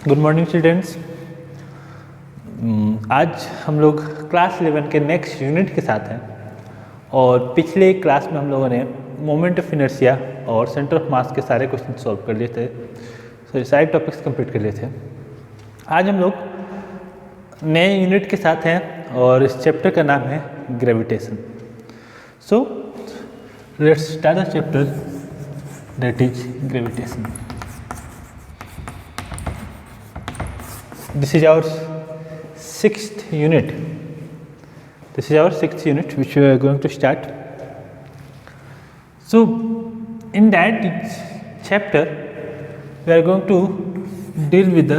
Good morning students. आज हम लोग क्लास 11 के नेक्स्ट यूनिट के साथ हैं और पिछले क्लास में हम लोगों ने मोमेंट ऑफ इनर्शिया और सेंटर ऑफ मास के सारे क्वेश्चन सॉल्व कर लिए थे, सारे टॉपिक्स कंप्लीट कर लिए थे। आज हम लोग नए यूनिट के साथ हैं और इस चैप्टर का नाम है gravitation. So let's start the chapter that is gravitation. This is our sixth unit. This is our sixth unit which we are going to start. So, in that chapter, we are going to deal with the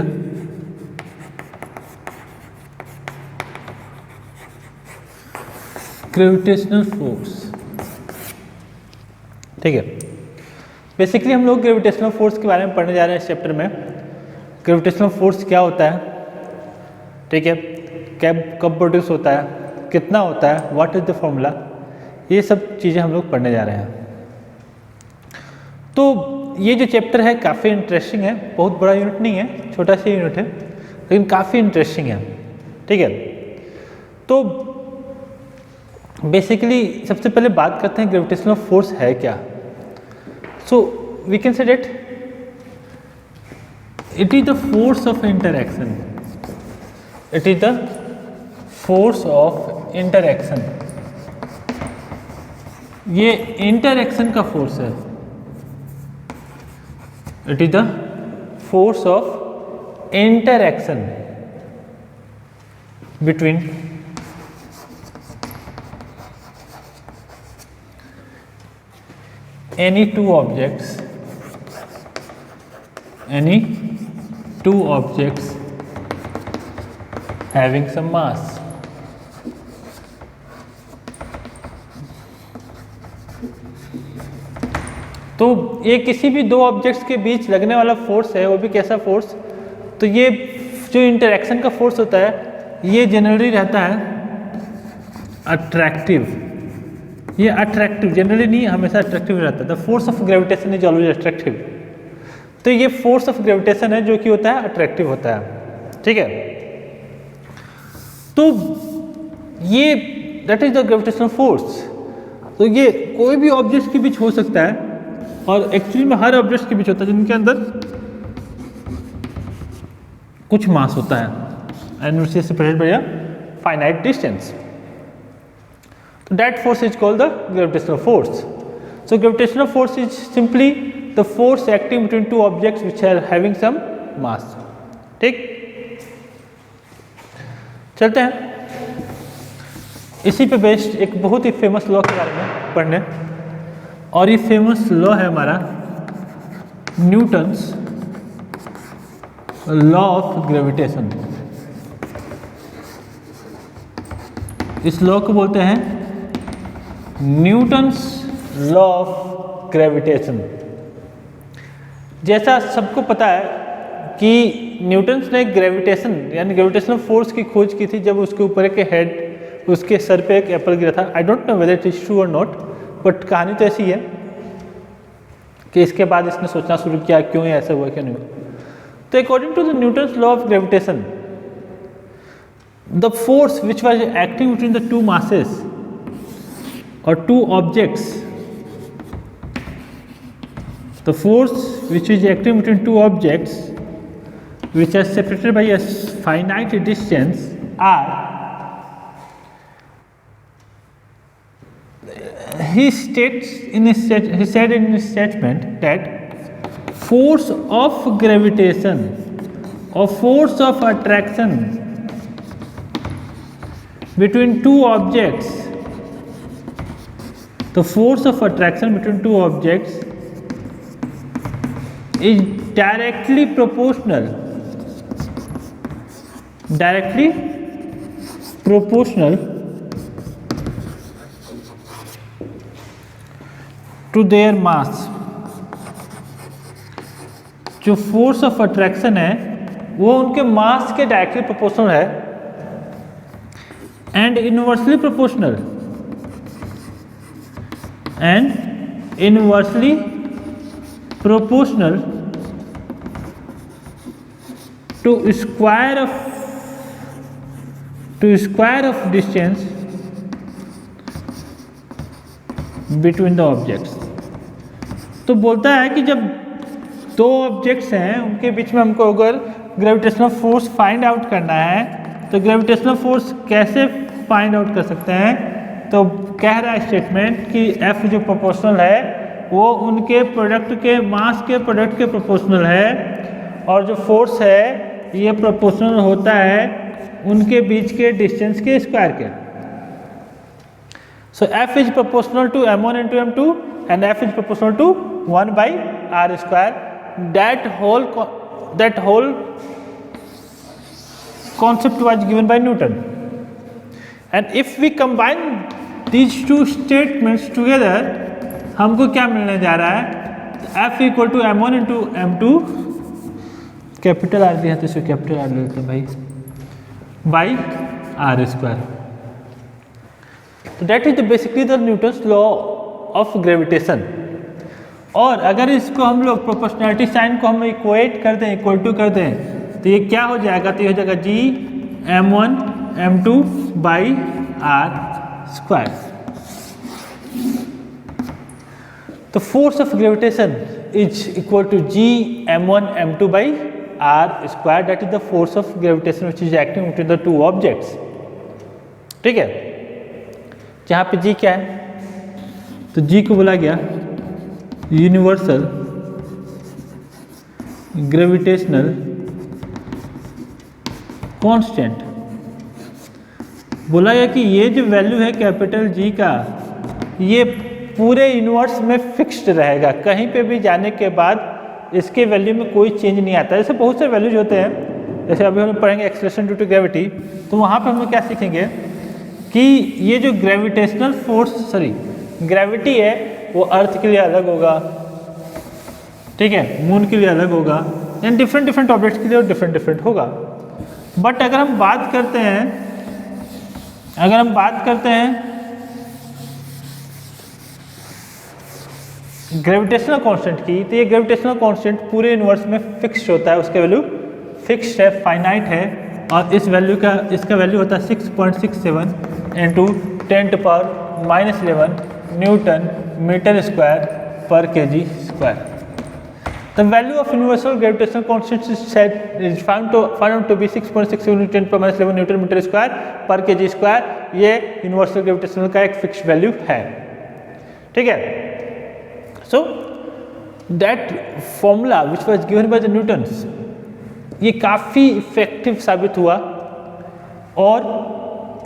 gravitational force. ठीक है, basically हम लोग gravitational force के बारे में पढ़ने जा रहे हैं इस चैप्टर में। ग्रेविटेशनल फोर्स क्या होता है, ठीक है, कब प्रोड्यूस होता है, कितना होता है, व्हाट इज द फॉर्मूला, ये सब चीज़ें हम लोग पढ़ने जा रहे हैं। तो ये जो चैप्टर है काफ़ी इंटरेस्टिंग है, बहुत बड़ा यूनिट नहीं है, छोटा सा यूनिट है लेकिन काफ़ी इंटरेस्टिंग है, ठीक है। तो बेसिकली सबसे पहले बात करते हैं ग्रेविटेशनल फोर्स है क्या। So we can say that it is the force of interaction. It is the force of interaction. ये interaction का force है. It is the force of interaction between any two objects. Any two objects having some mass. तो ये किसी भी दो objects के बीच लगने वाला फोर्स है, वो भी कैसा फोर्स, तो ये जो इंटरेक्शन का फोर्स होता है ये जनरली रहता है अट्रैक्टिव। ये अट्रैक्टिव जनरली नहीं, हमेशा अट्रैक्टिव रहता है। The force of gravitation is always attractive. तो ये फोर्स ऑफ ग्रेविटेशन है जो कि होता है अट्रैक्टिव होता है, ठीक है। तो ये that is the gravitational force. तो ये कोई भी ऑब्जेक्ट के बीच हो सकता है और एक्चुअली में हर ऑब्जेक्ट के बीच होता है जिनके अंदर कुछ मास होता है and which is separated by a finite distance. तो that force is called the gravitational force. So gravitational force is simply the force acting between two objects which are having some mass, ठीक। चलते हैं इसी पे based एक बहुत ही famous law के बारे में पढ़ने, और ये फेमस लॉ है हमारा न्यूटन्स लॉ ऑफ ग्रेविटेशन। इस लॉ को बोलते हैं न्यूटन्स लॉ ऑफ ग्रेविटेशन। जैसा सबको पता है कि न्यूटन्स ने ग्रेविटेशन यानी ग्रेविटेशनल फोर्स की खोज की थी जब उसके ऊपर एक हेड, उसके सर पे एक एप्पल गिरा था। I don't know whether it is true और नॉट, बट कहानी तो ऐसी है कि इसके बाद इसने सोचना शुरू किया क्यों ऐसा हुआ, क्यों नहीं हुआ। तो according to the Newton's law of gravitation, the force which was acting between the two masses और two objects, the force which is acting between two objects which are separated by a finite distance are, he said in his statement that force of gravitation or force of attraction between two objects, the force of attraction between two objects is directly proportional to their mass। जो force of attraction है वो उनके mass के directly proportional है and inversely proportional to square of distance between the objects. तो बोलता है कि जब दो ऑब्जेक्ट्स हैं उनके बीच में हमको अगर ग्रेविटेशनल फोर्स फाइंड आउट करना है तो ग्रेविटेशनल फोर्स कैसे फाइंड आउट कर सकते हैं। तो कह रहा है स्टेटमेंट कि F जो प्रोपोर्शनल है वो उनके प्रोडक्ट के मास के प्रोडक्ट के प्रोपोर्शनल है, और जो फोर्स है ये प्रोपोर्शनल होता है उनके बीच के डिस्टेंस के स्क्वायर के। So F is proportional to m1 into m2 and F is proportional to 1 by r square. That whole concept was given by Newton. And if we combine these two statements together, हमको क्या मिलने जा रहा है, F equal to m1 into m2, capital R दिया तो इसे capital R लेते हैं भाई, बाई आर स्क्वायर। तो that is basically the Newton's law of gravitation. और अगर इसको हम लोग प्रोपोर्शनैलिटी साइन को हम इक्वेट कर दें, इक्वल टू कर दें, तो ये क्या हो जाएगा, तो ये हो जाएगा G m1 m2 by R square. तो force of gravitation is equal to G m1 m2 by R square, that is the force of gravitation which is acting between the two objects. ठीक है, जहाँ पे जी क्या है, तो जी को बोला गया यूनिवर्सल ग्रेविटेशनल कांस्टेंट। बोला गया कि ये जो वैल्यू है कैपिटल जी का, ये पूरे यूनिवर्स में फिक्स्ड रहेगा, कहीं पे भी जाने के बाद इसके वैल्यू में कोई चेंज नहीं आता। जैसे बहुत सारे वैल्यूज होते हैं, जैसे अभी हम पढ़ेंगे एक्सेलरेशन ड्यू टू ग्रेविटी, तो वहाँ पे हम लोग क्या सीखेंगे कि ये जो ग्रेविटेशनल फोर्स ग्रेविटी है वो अर्थ के लिए अलग होगा, ठीक है, मून के लिए अलग होगा, यानी डिफरेंट ऑब्जेक्ट्स के लिए डिफरेंट होगा। बट अगर हम बात करते हैं ग्रेविटेशनल कांस्टेंट की, तो ये ग्रेविटेशनल कांस्टेंट पूरे यूनिवर्स में फिक्स्ड होता है, उसका वैल्यू फिक्स्ड है, फाइनाइट है, और इसका वैल्यू होता है 6.67 इंटू 10⁻⁻11 न्यूटन मीटर स्क्वायर पर kg square. The value of universal gravitational constant is found to be 6.67 into 10⁻11 Newton metre square पर kg स्क्वायर। ये यूनिवर्सल ग्रेविटेशनल का एक फिक्स वैल्यू है, ठीक है। So that formula which was given by the Newton's, ये काफ़ी effective साबित हुआ, और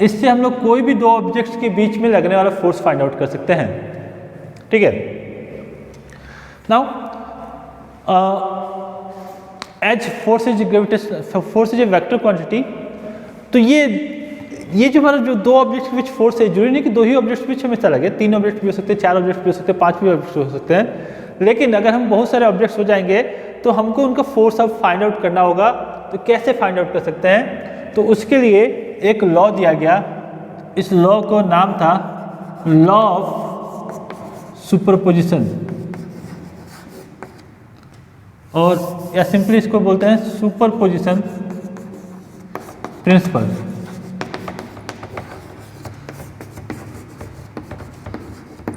इससे हम लोग कोई भी दो ऑब्जेक्ट्स के बीच में लगने वाला फोर्स फाइंड आउट कर सकते हैं, ठीक है। Now as force is a vector quantity, तो ये जो हमारा जो दो ऑब्जेक्ट्स के बीच फोर्स है, जरूरी नहीं कि दो ही ऑब्जेक्ट्स के बीच हमेशा लगे, 3 ऑब्जेक्ट भी हो सकते हैं, 4 ऑब्जेक्ट भी हो सकते हैं, 5 भी ऑब्जेक्ट हो सकते हैं। लेकिन अगर हम बहुत सारे ऑब्जेक्ट्स हो जाएंगे तो हमको उनका फोर्स अब फाइंड आउट करना होगा। तो कैसे फाइंड आउट कर सकते हैं, तो उसके लिए एक लॉ दिया गया, इस लॉ को नाम था लॉ ऑफ सुपरपोजिशन, और या सिंपली इसको बोलते हैं सुपरपोजिशन प्रिंसिपल।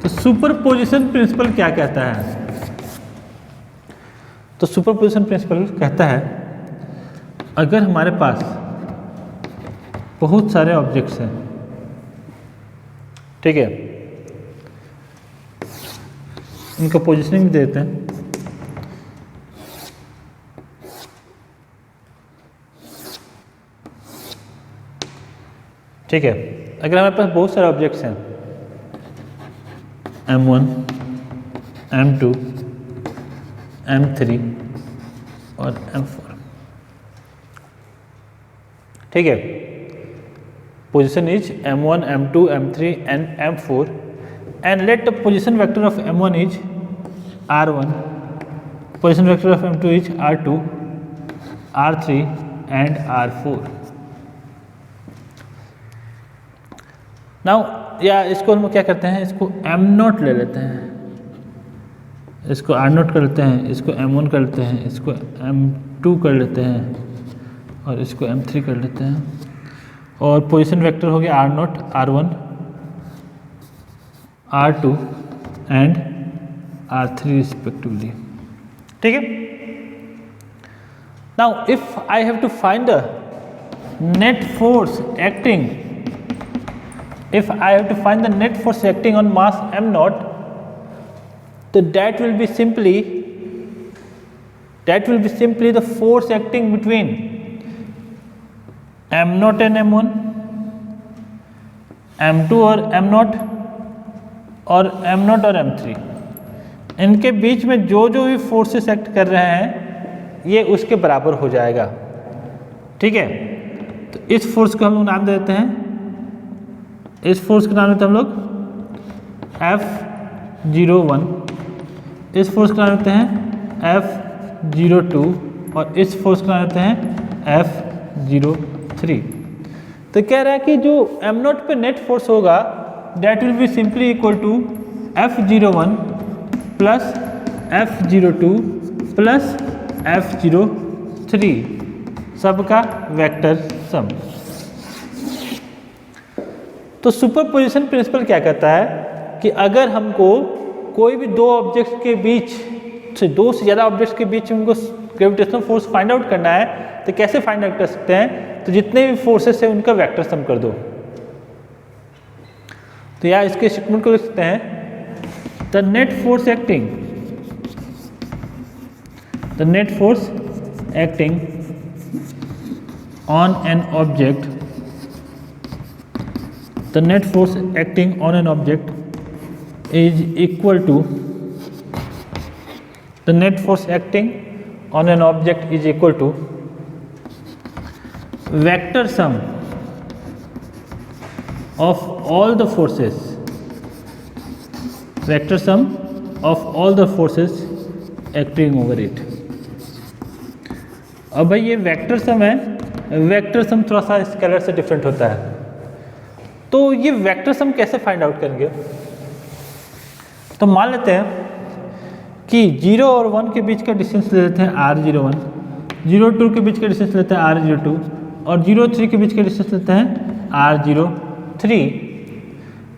तो सुपरपोजिशन प्रिंसिपल क्या कहता है, तो सुपरपोजिशन प्रिंसिपल कहता है अगर हमारे पास बहुत सारे ऑब्जेक्ट्स हैं, ठीक है, इनका पोजिशनिंग भी देते हैं, ठीक है। अगर हमारे पास बहुत सारे ऑब्जेक्ट्स हैं m1 m2 m3 और m4, ठीक है। Position is m1, m2, m3 and m4, and let the position vector of m1 is r1, position vector of m2 is r2, r3 and r4। Now या इसको हम क्या करते हैं, इसको m0 ले लेते हैं, इसको r0 कर लेते हैं, इसको m1 कर लेते हैं, इसको m2 कर लेते हैं, और इसको m3 कर लेते हैं, और पोजीशन वेक्टर हो गया r0, r1, r2 and r3 रिस्पेक्टिवली। ठीक है। Now if I have to find the net force acting, if I have to find the net force acting on mass m0, so that will be simply the force acting between m0 and m1, m2 और m0 और m0 और m3, इनके बीच में जो जो भी forces act कर रहे हैं ये उसके बराबर हो जाएगा। ठीक है। तो इस फोर्स को हम लोग नाम दे देते हैं, इस फोर्स का नाम लेते हैं हम लोग F01, इस फोर्स का नाम लेते हैं F02 और इस फोर्स का नाम लेते हैं F03। तो कह रहा है कि जो m0 पे नेट फोर्स होगा that will be simply equal to F01 plus F02 plus F03 सबका वेक्टर सम। तो सुपरपोजिशन प्रिंसिपल क्या कहता है कि अगर हमको कोई भी दो ऑब्जेक्ट्स के बीच से, दो से ज़्यादा ऑब्जेक्ट्स के बीच में उनको ग्रेविटेशनल फोर्स फाइंड आउट करना है तो कैसे फाइंड आउट कर सकते हैं? तो जितने भी फोर्सेस है उनका वेक्टर सम कर दो। तो यहाँ इसके स्टेटमेंट को लिख सकते हैं the net force acting on an object, the net force acting on an object is equal to vector sum of all the forces acting over it। अब भाई ये वेक्टर सम है, वेक्टर सम थोड़ा सा स्केलर से different होता है, तो ये वेक्टर सम कैसे फाइंड आउट करेंगे? तो मान लेते हैं कि 0 और 1 के बीच का डिस्टेंस ले लेते हैं r01, 0-2 के बीच का डिस्टेंस लेते हैं r02 और 0-3 के बीच का डिस्टेंस लेते हैं r03।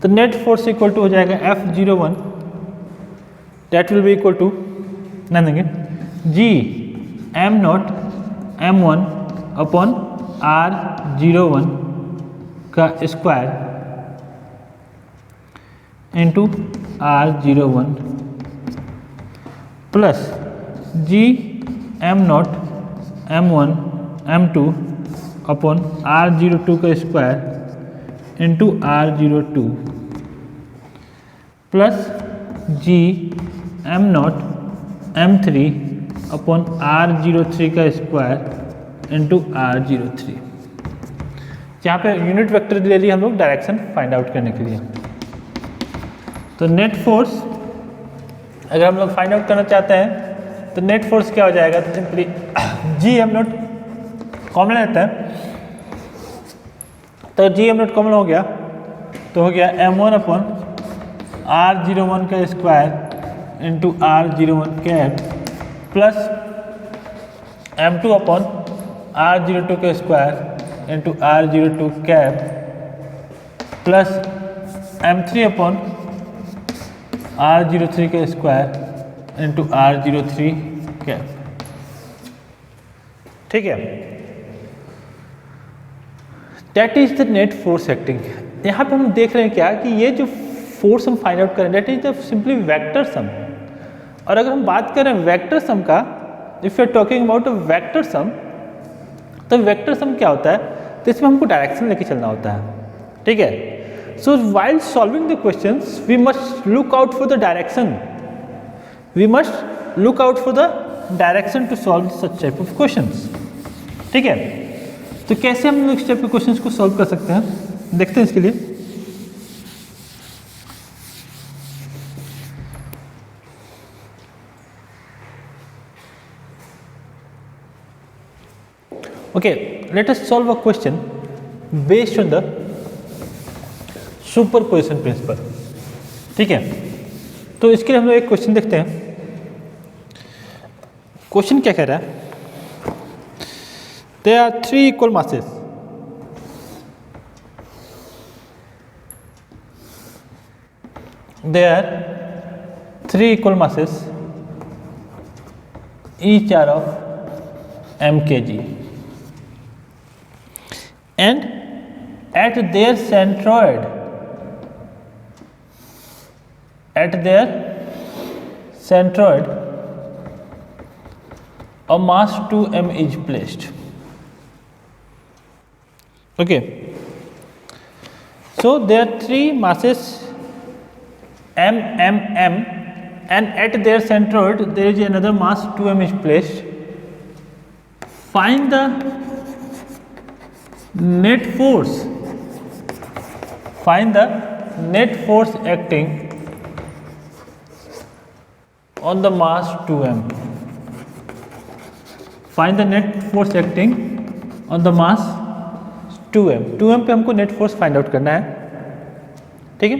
तो नेट फोर्स इक्वल टू हो जाएगा F01, that will be equal to नहीं देंगे G m0 m1 upon r01 का square into r01 plus G m0 m1 m2 upon r02 का square into r02 plus G m0 m3 upon r03 का square into r03। यहाँ पे unit vector ले लिया हम लोग डायरेक्शन फाइंड आउट करने के लिए। तो नेट फोर्स अगर हम लोग फाइंड आउट करना चाहते हैं तो नेट फोर्स क्या हो जाएगा? तो सिंपली G m0 कॉमन लेते हैं, तो G m0 कॉमन हो गया तो हो गया m1 अपॉन r01 का square into r01 cap plus m2 upon r02 का square into r02 cap plus m3 upon r03 का स्क्वायर इंटू r03 कैप। ठीक है। That is the net force acting. यहाँ पे हम देख रहे हैं क्या कि ये जो फोर्स हम फाइंड आउट करें that is the simply vector sum. और अगर हम बात करें वेक्टर सम का, if you are talking about a vector sum, तो वेक्टर सम क्या होता है? तो इसमें हमको डायरेक्शन लेके चलना होता है। ठीक है। So while solving the questions we must look out for the direction, to solve such type of questions. ठीक है। तो कैसे हम इस टाइप के क्वेश्चंस को सॉल्व कर सकते हैं, देखते हैं इसके लिए। Okay, let us solve a question based on the superposition principle. ठीक है। तो इसके लिए हम लोग एक क्वेश्चन देखते हैं। क्वेश्चन क्या कह रहा है there are three equal masses. There are three equal masses, each are of m kg, and at their centroid, a mass 2m is placed. Okay, so there are three masses m, m, m, and at their centroid there is another mass 2m is placed. Find the net force. Find the net force acting on the mass 2m. Find the net force acting on the mass 2m. 2m पे हमको net force find out करना है, ठीक है।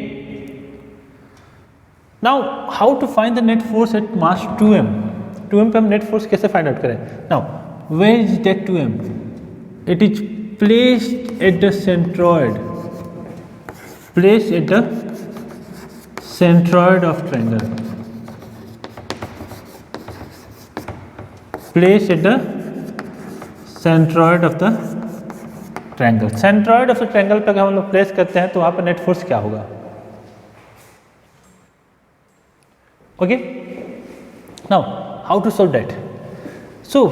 Now how to find the net force at mass 2m। 2m पे हम net force कैसे find out करें? Now where is that 2m? It is placed at the centroid, placed at the centroid of triangle, placed at the centroid of the triangle. Centroid of the triangle पे अगर हम लोग place करते हैं तो वहां पर नेट फोर्स क्या होगा? Okay, now how to solve that? So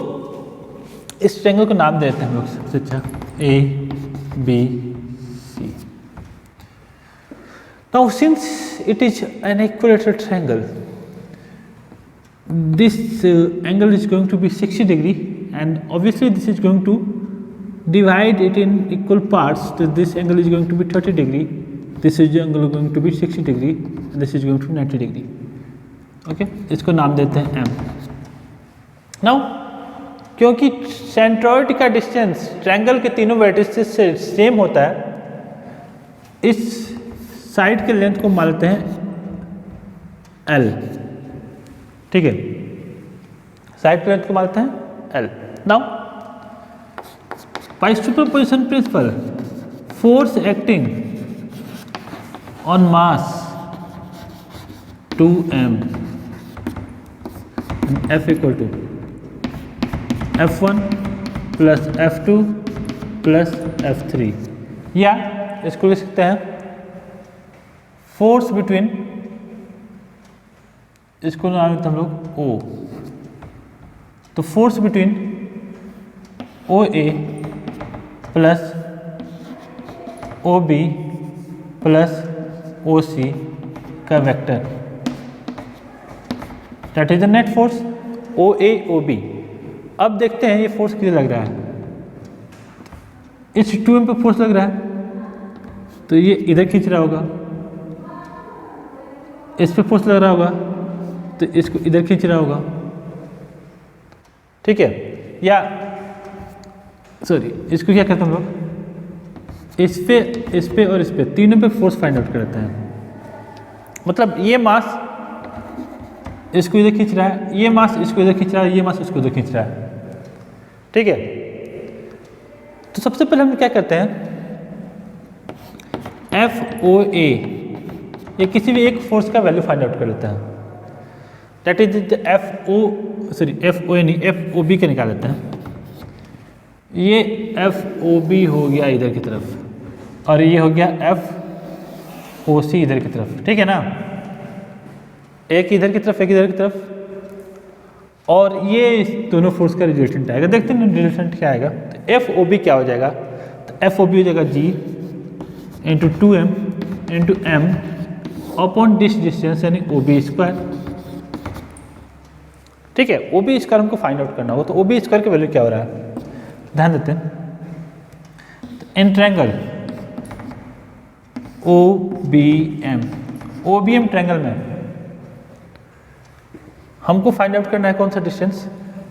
इस ट्रायंगल को नाम देते हैं हम लोग सबसे अच्छा A B C. Now since it is an equilateral triangle, this angle is going to be 60 degree, and obviously this is going to divide it in equal parts. So this angle is going to be 30 degree, this is angle going to be 60 degree, and this is going to be 90 degree. Okay, इसको नाम देते हैं m. Now क्योंकि centroid का distance triangle के तीनों vertices से same होता है, इस साइड के लेंथ को मान लेते हैं l, ठीक है। साइड के लेंथ को मान लेते हैं l. Now by superposition principle, force acting on mass 2m and F equal to F1 plus F2 plus F3, या इसको लिख सकते हैं फोर्स बिटवीन, इसको नाम देते हैं हम लोग O, तो force between OA plus OB plus OC का vector, that is the net force OA OB। अब देखते हैं ये फोर्स किधर लग रहा है। इस 2m पे फोर्स लग रहा है तो ये इधर खींच रहा होगा, इस पे फोर्स लग रहा होगा तो इसको इधर खींच रहा होगा, ठीक है। या सॉरी, इसको क्या कहते हैं हम लोग, इस पे और इस पे तीनों पे फोर्स फाइंड आउट करते हैं। मतलब ये मास इसको इधर खींच रहा है, ये मास इसको इधर खींच रहा है, ये मास इसको इधर खींच रहा है, ठीक है। तो सबसे पहले हम क्या करते हैं, FOA ये किसी भी एक फोर्स का वैल्यू फाइंड आउट कर लेते हैं, दैट इज FOA नहीं, FOB का निकाल लेते हैं। ये FOB हो गया इधर की तरफ और ये हो गया FOC इधर की तरफ, ठीक है ना। एक इधर की तरफ, एक इधर की तरफ, और ये दोनों फोर्स का रिजल्टेंट आएगा। देखते हैं रिजल्टेंट क्या आएगा। तो FOB क्या हो जाएगा, तो FOB हो जाएगा G into 2m into m upon this distance यानी OB स्क्वायर, ठीक है। OB स्क्वायर हमको फाइंड आउट करना होगा, तो OB स्क्वायर की वैल्यू क्या हो रहा है ध्यान देते हैं। तो इन ट्रायंगल OBM ट्रायंगल में हमको फाइंड आउट करना है कौन सा डिस्टेंस,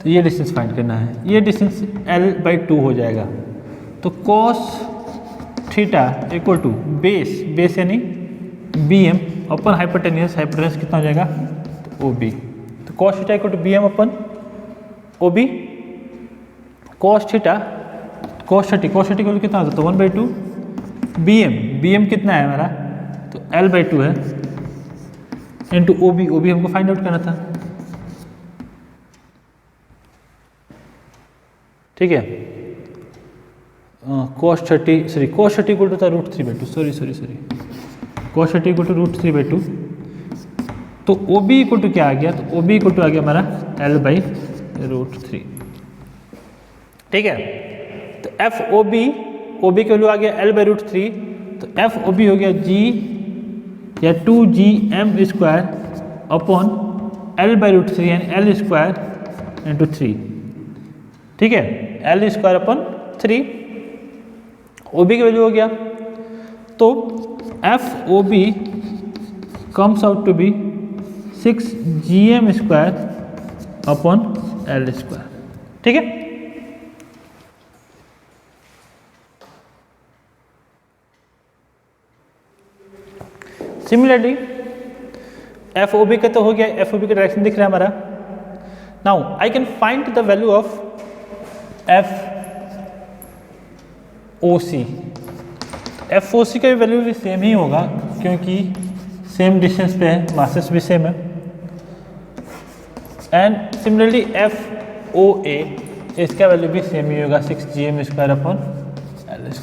तो ये डिस्टेंस फाइंड करना है। ये डिस्टेंस l/2 हो जाएगा, तो cos theta equal to base यानी BM अपन हाइपोटेन्यूस, हाइपोटेन्यूस कितना हो जाएगा तो OB, तो cos theta equal to BM upon OB। cos theta cos 30 की वैल्यू कितना होता है, तो 1/2 bm कितना है हमारा, तो L/2 है इंटू OB हमको फाइंड आउट करना था, ठीक है। cos 30 इक्वल टू था √3/2, सॉरी cos 30 इक्वल टू √3/2, तो OB इक्वल टू क्या आ गया, तो OB इक्वल टू आ गया हमारा L/√3, ठीक है। तो FOB की वैल्यू आ गया L/√3, तो FOB हो गया G या 2gm² अपॉन L/√3 यानी L² इंटू 3, ठीक है, L² अपॉन 3। OB की वैल्यू हो गया, तो FOB comes out to be 6gm² upon L², ठीक है। सिमिलरली FOB का तो हो गया, FOB का डायरेक्शन दिख रहा है हमारा। Now I can find the value of FOC का भी वैल्यू भी सेम ही होगा क्योंकि सेम डिस्टेंस पे है, मासेस भी सेम है। एंड सिमिलरली FOA इसका वैल्यू भी सेम ही होगा 6gm² upon L²।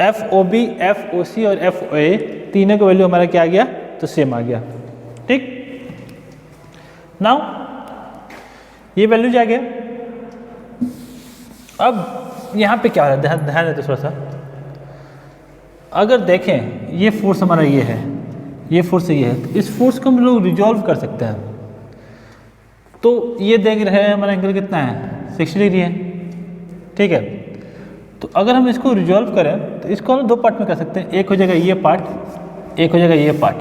FOB, FOC और FOA तीनों का वैल्यू हमारा क्या आ गया, तो सेम आ गया, ठीक। नाउ ये वैल्यू जा गया। अब यहाँ पे क्या हो रहा है, ध्यान देते थोड़ा सा। अगर देखें ये फोर्स हमारा ये है, ये फोर्स ये है, तो इस फोर्स को हम लोग रिजॉल्व कर सकते हैं। तो ये देख रहे हैं हमारा एंगल कितना है, 60 डिग्री है, ठीक है। तो अगर हम इसको रिजॉल्व करें तो इसको हम दो पार्ट में कर सकते हैं, एक हो जाएगा ये पार्ट, एक हो जाएगा ये पार्ट।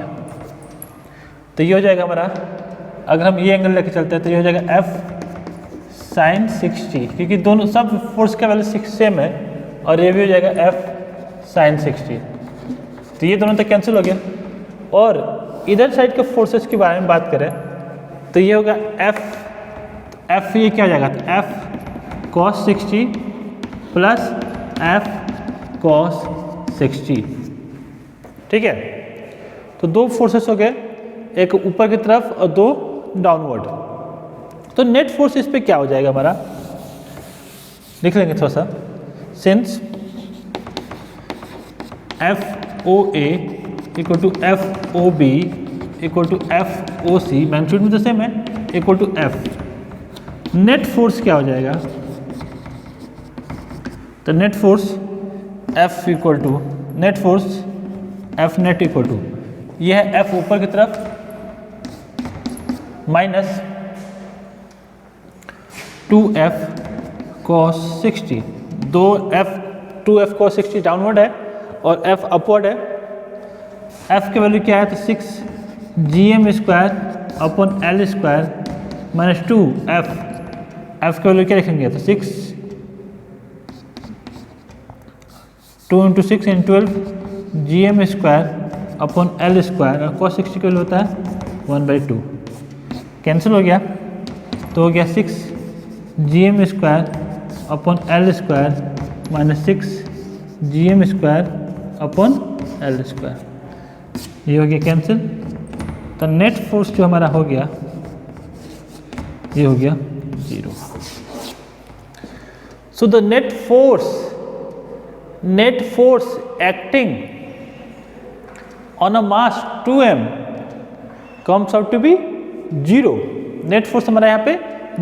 तो ये हो जाएगा हमारा, अगर हम ये एंगल लेके चलते हैं तो ये हो जाएगा F sin 60, क्योंकि दोनों सब फोर्स का वैल्यू 6 सेम है, और ये भी हो जाएगा F sin 60। तो ये दोनों तक कैंसिल हो गया। और इधर साइड के फोर्सेस के बारे में बात करें तो ये होगा F ये क्या हो जाएगा, तो F cos 60 plus F cos 60, ठीक है। तो दो फोर्सेस हो गए, एक ऊपर की तरफ और दो डाउनवर्ड। तो नेट फोर्स इस पे क्या हो जाएगा हमारा, लिख लेंगे थोड़ा सा। Since FOA equal to FOB equal to FOC, magnitude में तो सेम है, equal to F, net force क्या हो जाएगा, तो net force F equal to net force F net equal to यह है F ऊपर की तरफ minus 2F cos 60, 2F cos 60 downward है और F अपवर्ड है। F की वैल्यू क्या है, तो 6gm² upon L² minus 2F, F की वैल्यू क्या लिखेंगे, तो 2 × 6 × 12 gm² अपॉन L² और cos 60 की वैल्यू होता है 1/2, कैंसिल हो गया। तो हो गया 6gm² upon L² minus 6gm² upon L², ये हो गया कैंसिल। तो नेट फोर्स जो हमारा हो गया ये हो गया 0। So the net force acting on a mass 2m comes out to be 0। Net force हमारा यहाँ पे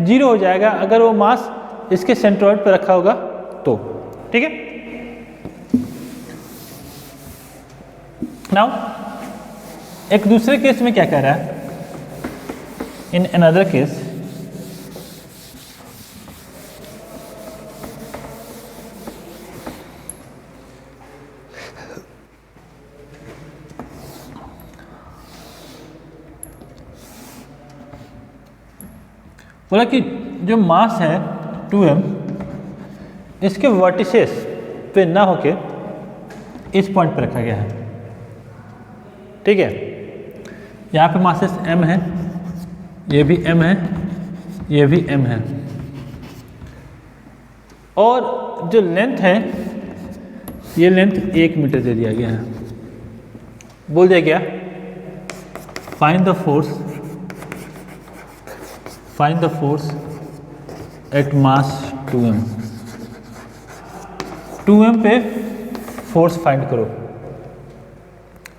0 हो जाएगा अगर वो मास इसके सेंट्रॉइड पे रखा होगा तो, ठीक है। नाउ एक दूसरे केस में क्या कह रहा है, इन अनदर केस बोला कि जो मास है 2m इसके वर्टिसेस पे ना होके इस पॉइंट पर रखा गया है, ठीक है। यहाँ पे मासेस m है, ये भी m है, ये भी m है। और जो लेंथ है ये लेंथ 1 मीटर दे दिया गया है। बोल दिया गया find the force at mass 2m। 2m पे फोर्स फाइंड करो।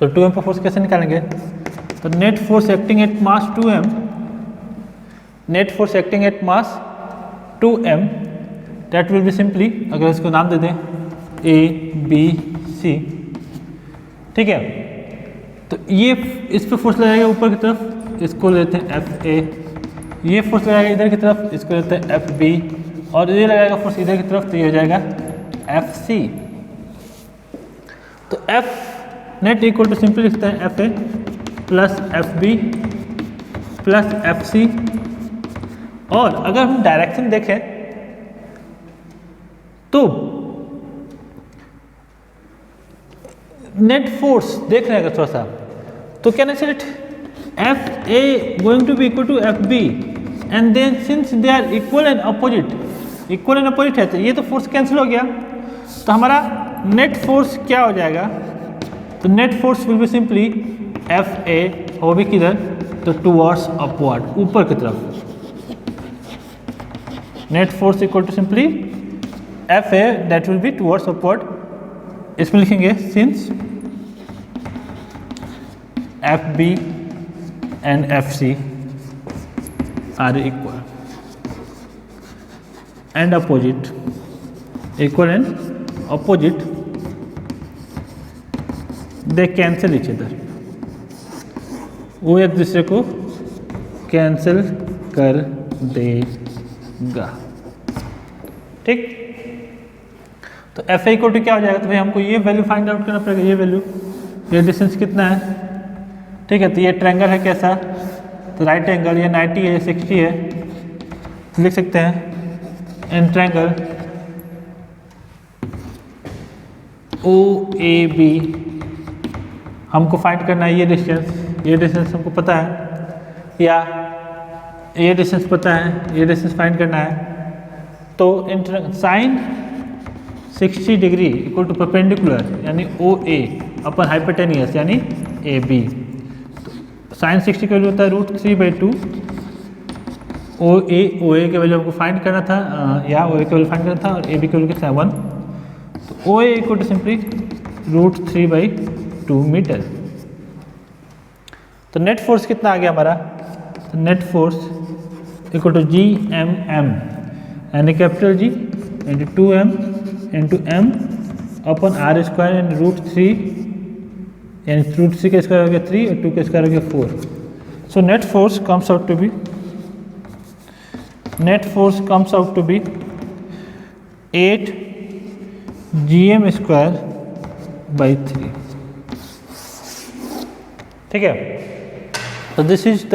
तो 2m पे फोर्स कैसे निकालेंगे? तो net force acting at mass 2m, net force acting at mass 2m, that will be simply, अगर इसको नाम दे दें A B C, ठीक है। तो ये इस पे फोर्स लगाएगा ऊपर की तरफ, इसको लेते हैं FA। ये फोर्स लगाएगा इधर की तरफ, इसको लेते हैं FB। और ये लगाएगा फोर्स इधर की तरफ, तो ये हो जाएगा FC। तो F net equal to simply लिखते हैं FA plus FB plus FC। और अगर हम डायरेक्शन देखें तो नेट फोर्स देख रहे हैं थोड़ा सा, तो can I set FA going to be equal to FB and then since they are equal and opposite है, तो ये तो फोर्स कैंसिल हो गया। तो हमारा नेट फोर्स क्या हो जाएगा? तो net force will be simply FA, वो भी किधर? तो टुवर्ड्स अपवर्ड, ऊपर की तरफ। Net force equal to simply FA that will be towards upward. इसमें लिखेंगे since FB and FC are equal and opposite, equal and opposite, they cancel each other, वो एक दूसरे को कैंसिल कर देगा, ठीक। तो FA इक्वल टू क्या हो जाएगा? तो भाई हमको ये वैल्यू फाइंड आउट करना पड़ेगा, ये वैल्यू, ये डिस्टेंस कितना है, ठीक है। तो ये ट्रायंगल है कैसा? तो राइट एंगल, ये 90 है, 60 है, तो लिख सकते हैं इन ट्रायंगल OAB हमको फाइंड करना है ये डिस्टेंस हमको पता है, या ये डिस्टेंस पता है, ये डिस्टेंस फाइंड करना है। तो sine 60 degree equal to perpendicular यानी OA अपन हाइपोटेनियस यानी AB। साइन 60 का वैल्यू होता है √3/2। OA के वैल्यू हमको फाइंड करना था, या OA के वैल्यू फाइंड करना था, और AB के वैल्यू कितना है 1। तो OA equal to simply √3/2 metre. तो नेट फोर्स कितना आ गया हमारा? तो net force equal to GMM यानी capital G into 2M into M upon R² and √3, यानी √3 का स्क्वायर हो गया 3 और 2 का स्क्वायर हो गया 4। So net force comes out to be 8 GM²/3, ठीक है। तो this is the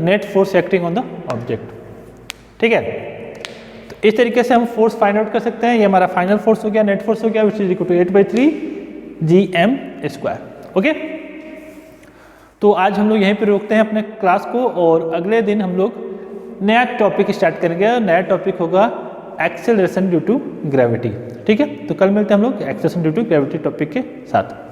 net force acting on the object, ठीक है। तो इस तरीके से हम फोर्स फाइंड आउट कर सकते हैं। ये हमारा फाइनल फोर्स हो गया, नेट फोर्स हो गया, which is equal to 8/3 GM²। Okay, तो आज हम लोग यहीं पे रोकते हैं अपने क्लास को, और अगले दिन हम लोग नया टॉपिक स्टार्ट करेंगे। नया टॉपिक होगा एक्सेलरेशन ड्यू टू ग्रेविटी, ठीक है। तो कल मिलते हैं हम लोग acceleration due to gravity topic के साथ।